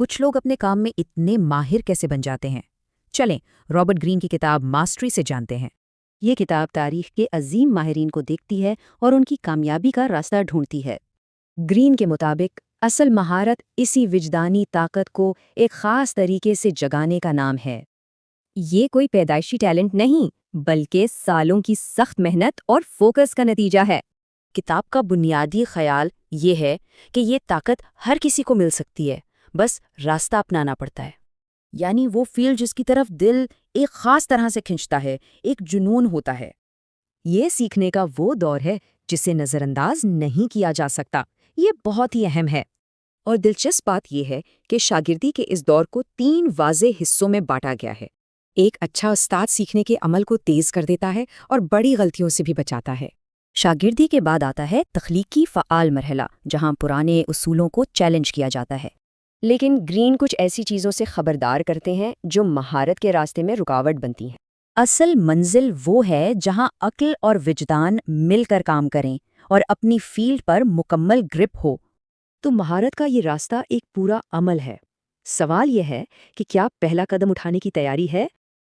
کچھ لوگ اپنے کام میں اتنے ماہر کیسے بن جاتے ہیں؟ چلیں رابرٹ گرین کی کتاب ماسٹری سے جانتے ہیں۔ یہ کتاب تاریخ کے عظیم ماہرین کو دیکھتی ہے اور ان کی کامیابی کا راستہ ڈھونڈتی ہے۔ گرین کے مطابق اصل مہارت اسی وجدانی طاقت کو ایک خاص طریقے سے جگانے کا نام ہے۔ یہ کوئی پیدائشی ٹیلنٹ نہیں، بلکہ سالوں کی سخت محنت اور فوکس کا نتیجہ ہے۔ کتاب کا بنیادی خیال یہ ہے کہ یہ طاقت ہر کسی کو مل سکتی ہے، بس راستہ اپنانا پڑتا ہے۔ یعنی وہ فیلڈ جس کی طرف دل ایک خاص طرح سے کھنچتا ہے، ایک جنون ہوتا ہے۔ یہ سیکھنے کا وہ دور ہے جسے نظر انداز نہیں کیا جا سکتا۔ یہ بہت ہی اہم ہے۔ اور دلچسپ بات یہ ہے کہ شاگردی کے اس دور کو 3 واضح حصوں میں بانٹا گیا ہے۔ ایک اچھا استاد سیکھنے کے عمل کو تیز کر دیتا ہے اور بڑی غلطیوں سے بھی بچاتا ہے۔ شاگردی کے بعد آتا ہے تخلیقی فعال مرحلہ، جہاں پرانے اصولوں کو چیلنج کیا جاتا ہے۔ لیکن گرین کچھ ایسی چیزوں سے خبردار کرتے ہیں جو مہارت کے راستے میں رکاوٹ بنتی ہیں۔ اصل منزل وہ ہے جہاں عقل اور وجدان مل کر کام کریں اور اپنی فیلڈ پر مکمل گرپ ہو۔ تو مہارت کا یہ راستہ ایک پورا عمل ہے۔ سوال یہ ہے کہ کیا پہلا قدم اٹھانے کی تیاری ہے؟